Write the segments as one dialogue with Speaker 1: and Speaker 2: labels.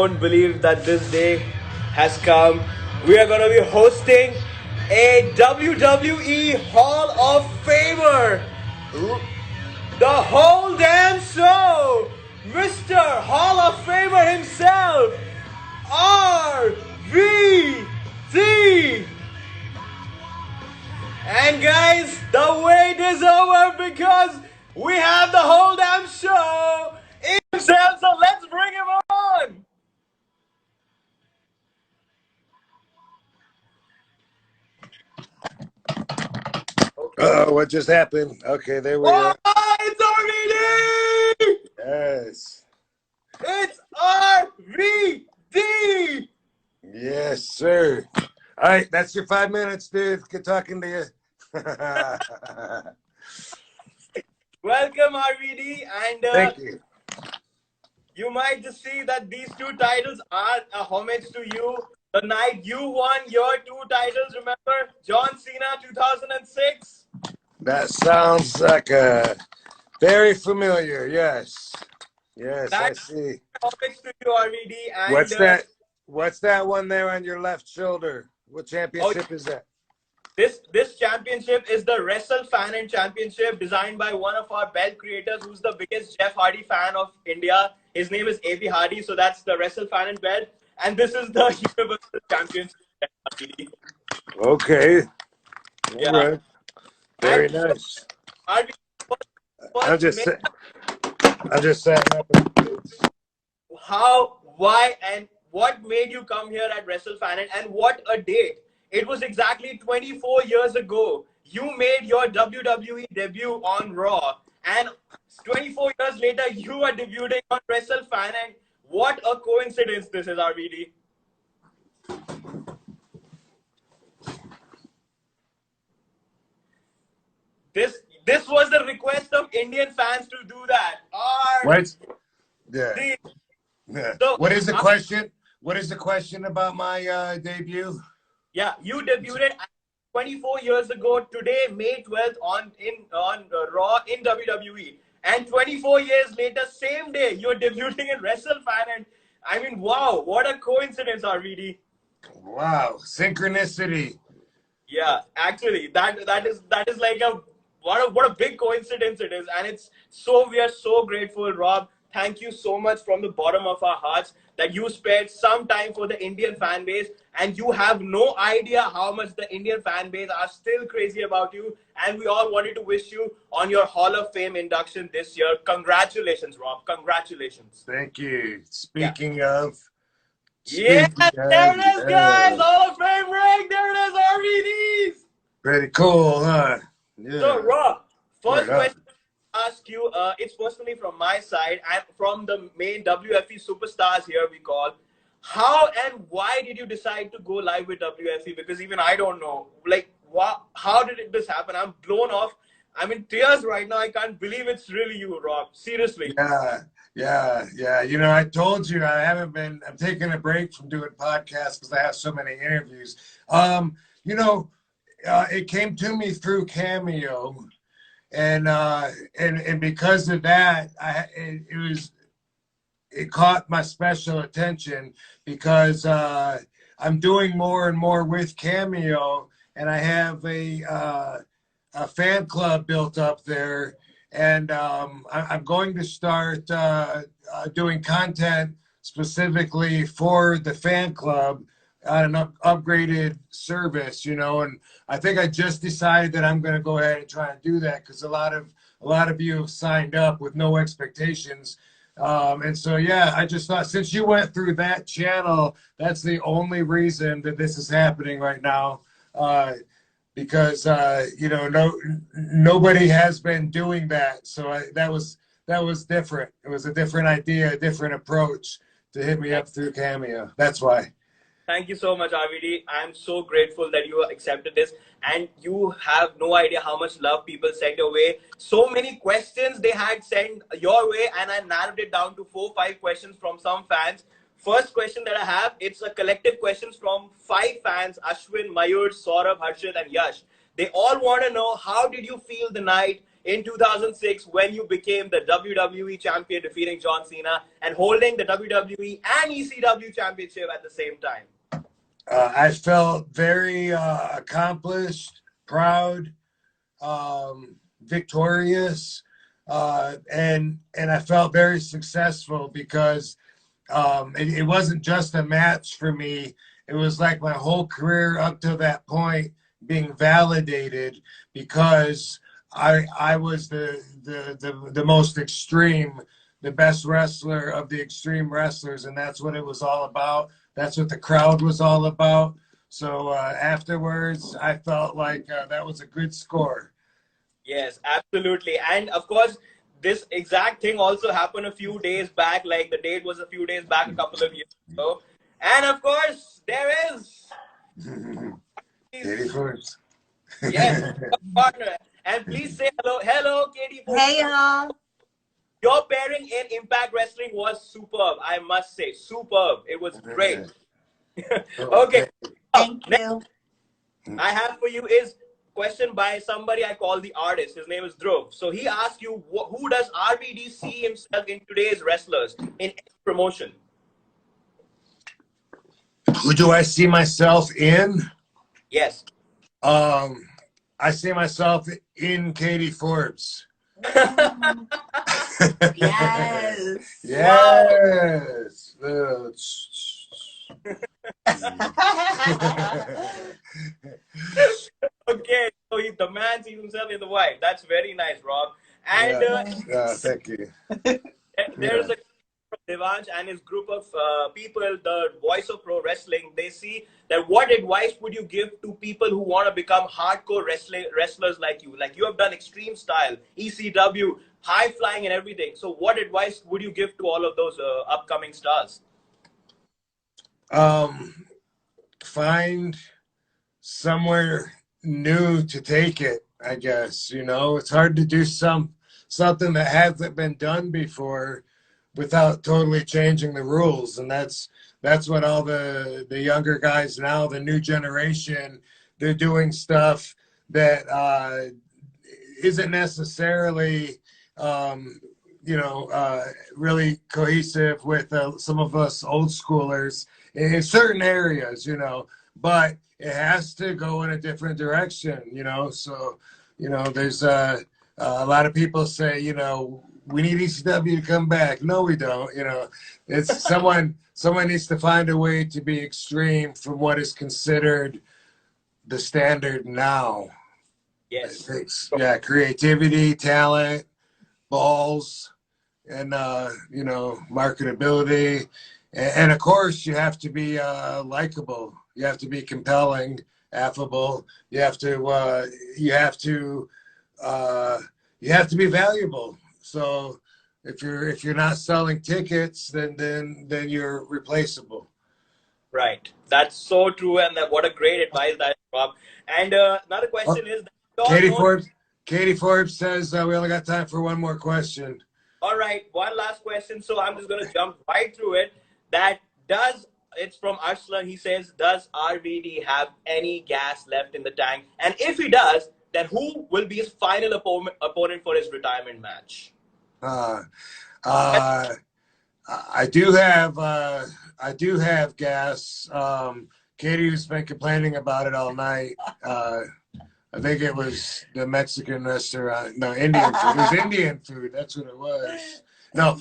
Speaker 1: don't believe that this day has come. We are going to be hosting a WWE Hall of Famer. The whole damn show. Mr. Hall of Famer himself, RVD. And guys, the wait is over because we have the whole damn show himself, so let's bring him on!
Speaker 2: What just happened? Okay, there we are.
Speaker 1: It's RVD!
Speaker 2: Yes.
Speaker 1: It's RVD!
Speaker 2: Yes, sir. All right, that's your 5 minutes, dude. Good talking to you.
Speaker 1: Welcome, RVD, and
Speaker 2: Thank you.
Speaker 1: You might just see that these two titles are a homage to you. The night you won your two titles, remember? John Cena 2006?
Speaker 2: That sounds like very familiar. Yes. Yes,
Speaker 1: That's
Speaker 2: I see.
Speaker 1: homage to you, RVD. And,
Speaker 2: What's that? What's that one there on your left shoulder? What championship is that?
Speaker 1: This championship is the WrestleFan Championship, designed by one of our belt creators, who's the biggest Jeff Hardy fan of India. His name is AB Hardy, so that's the WrestleFan belt. And this is the Universal Championship.
Speaker 2: Okay.
Speaker 1: Yeah.
Speaker 2: All right. Very
Speaker 1: And
Speaker 2: nice.
Speaker 1: RVD,
Speaker 2: I'm just setting up.
Speaker 1: how, why, and what made you come here at WrestleFan, and what a date. It was exactly 24 years ago. You made your WWE debut on Raw, and 24 years later, you are debuting on WrestleFan. And what a coincidence this is, RVD. This was the request of Indian fans to do that.
Speaker 2: What? Yeah.
Speaker 1: So,
Speaker 2: what is the question? What is the question about my debut?
Speaker 1: Yeah, you debuted 24 years ago today, May 12th, on Raw in WWE. And 24 years later, same day, you're debuting in WrestleFan. And I mean, wow, what a coincidence, RVD.
Speaker 2: Wow, synchronicity.
Speaker 1: Yeah, actually, that is like what a big coincidence it is. And we are so grateful, Rob. Thank you so much from the bottom of our hearts that you spared some time for the Indian fan base, and you have no idea how much the Indian fan base are still crazy about you. And we all wanted to wish you on your Hall of Fame induction this year. Congratulations, Rob. Congratulations.
Speaker 2: Thank you. Speaking of.
Speaker 1: There it is, guys. Hall of Fame ring. There it is, RVDs.
Speaker 2: Pretty cool, huh? Yeah.
Speaker 1: So, Rob, first question. Ask you, it's personally from my side and from the main WFE superstars here, we call. How and why did you decide to go live with WFE? Because even I don't know. Like, how did this happen? I'm blown off. I'm in tears right now. I can't believe it's really you, Rob. Seriously.
Speaker 2: Yeah. You know, I told you I'm taking a break from doing podcasts because I have so many interviews. You know, it came to me through Cameo. And because of that, it caught my special attention because I'm doing more and more with Cameo, and I have a fan club built up there, and I'm going to start doing content specifically for the fan club on an upgraded service, you know, and I think I just decided that I'm going to go ahead and try and do that because a lot of you have signed up with no expectations, and so yeah, I just thought since you went through that channel, that's the only reason that this is happening right now, because you know, nobody has been doing that, so that was different. It was a different idea, a different approach to hit me up through Cameo. That's why.
Speaker 1: Thank you so much, RVD. I'm so grateful that you accepted this, and you have no idea how much love people sent your way. So many questions they had sent your way, and I narrowed it down to 4 or 5 questions from some fans. First question that I have, it's a collective questions from 5 fans: Ashwin, Mayur, Saurabh, Harshit, and Yash. They all want to know, how did you feel the night in 2006 when you became the WWE champion, defeating John Cena and holding the WWE and ECW championship at the same time?
Speaker 2: I felt very accomplished, proud, victorious, and I felt very successful because it wasn't just a match for me. It was like my whole career up to that point being validated because I was the most extreme, the best wrestler of the extreme wrestlers, and that's what it was all about. That's what the crowd was all about. So afterwards, I felt like that was a good score.
Speaker 1: Yes, absolutely. And of course, this exact thing also happened a few days back. Like the date was a few days back, a couple of years ago. And of course, there is.
Speaker 2: Katie Forbes.
Speaker 1: Yes, partner. And please say hello. Hello, Katie Forbes.
Speaker 3: Hey, y'all.
Speaker 1: Your pairing in Impact Wrestling was superb. I must say, superb. It was great. Okay.
Speaker 3: Thank
Speaker 1: Next
Speaker 3: you.
Speaker 1: I have for you is question by somebody I call the artist. His name is Dhruv. So he asked you, who does RVD see himself in today's wrestlers in any promotion?
Speaker 2: Who do I see myself in?
Speaker 1: Yes.
Speaker 2: I see myself in Katie Forbes.
Speaker 3: Yes.
Speaker 2: Yes.
Speaker 1: Okay, so the man sees himself in the wife. That's very nice, Rob. And
Speaker 2: Thank you.
Speaker 1: there's a Devansh and his group of people, the Voice of Pro Wrestling. They see that what advice would you give to people who want to become hardcore wrestlers like you? Like you have done extreme style, ECW, high flying, and everything. So, what advice would you give to all of those upcoming stars?
Speaker 2: Find somewhere new to take it, I guess. You know, it's hard to do something that hasn't been done before without totally changing the rules. And that's what all the younger guys now, the new generation, they're doing stuff that isn't necessarily really cohesive with some of us old schoolers in certain areas, you know, but it has to go in a different direction, you know. So, you know, there's a lot of people say, you know, we need ECW to come back. No, we don't. You know, it's someone needs to find a way to be extreme from what is considered the standard now.
Speaker 1: Yes.
Speaker 2: Yeah, creativity, talent, balls, and marketability, and of course you have to be likable. You have to be compelling, affable. You have to be valuable. So if you're not selling tickets, then you're replaceable.
Speaker 1: Right. That's so true, and what a great advice that is, Rob. And another question is,
Speaker 2: Katie Forbes says we only got time for one more question.
Speaker 1: All right, one last question. So I'm just going to jump right through it. It's from Arslan. He says, does RVD have any gas left in the tank? And if he does, then who will be his final opponent for his retirement match?
Speaker 2: I do have gas. Katie's been complaining about it all night. I think it was the Mexican restaurant. No, Indian food. It was Indian food. That's what it was. No.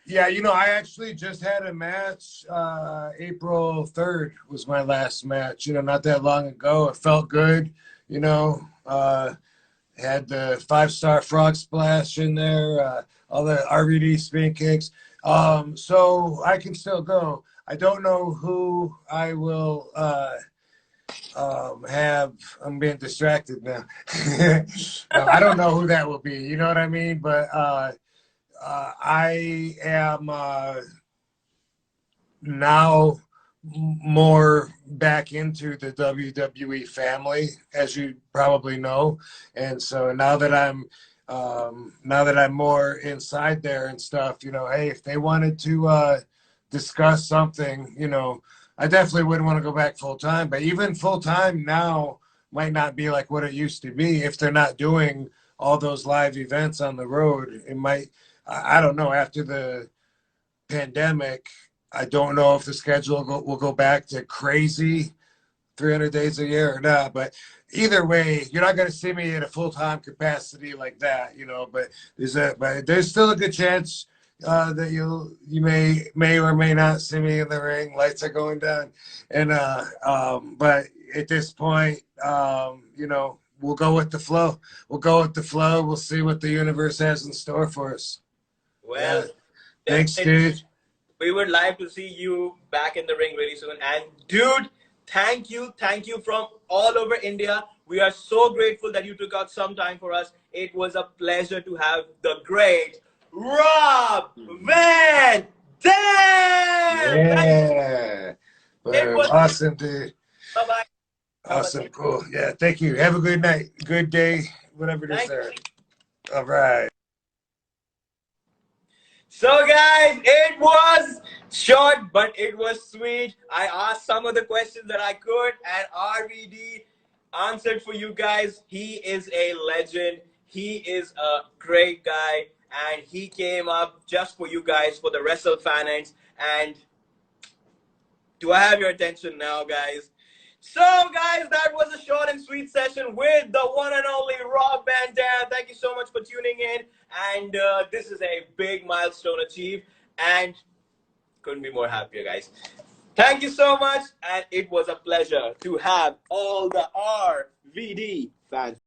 Speaker 2: Yeah, you know, I actually just had a match. April 3rd was my last match, you know, not that long ago. It felt good, you know. Had the 5-star frog splash in there, all the RVD spin kicks. So I can still go. I don't know who I will have. I'm being distracted now. No, I don't know who that will be. You know what I mean? But I am now more back into the WWE family, as you probably know, and so now that I'm more inside there and stuff, you know, hey, if they wanted to discuss something, you know, I definitely wouldn't want to go back full time, but even full time now, might not be like what it used to be if they're not doing all those live events on the road. It might, I don't know, after the pandemic, I don't know if the schedule will go back to crazy 300 days a year or not. But either way, you're not going to see me at a full-time capacity like that, you know. But there's still a good chance that you may or may not see me in the ring. Lights are going down, and but at this point, you know, we'll go with the flow. We'll go with the flow. We'll see what the universe has in store for us.
Speaker 1: Well,
Speaker 2: Yeah. Thanks, dude.
Speaker 1: We would like to see you back in the ring really soon. And dude, thank you from all over India. We are so grateful that you took out some time for us. It was a pleasure to have the great Rob Van Dam.
Speaker 2: Yeah.
Speaker 1: Was
Speaker 2: Awesome, dude.
Speaker 1: bye-bye.
Speaker 2: Awesome. Cool. Yeah. Thank you. Have a good night. Good day. Whatever it is there. All right.
Speaker 1: So guys, it was short, but it was sweet. I asked some of the questions that I could, and RVD answered for you guys. He is a legend. He is a great guy, and he came up just for you guys, for the Wrestle fans. And do I have your attention now, guys? So, guys, that was a short and sweet session with the one and only Rob Van Dam. Thank you so much for tuning in. And this is a big milestone achieved. And couldn't be more happier, guys. Thank you so much. And it was a pleasure to have all the RVD fans.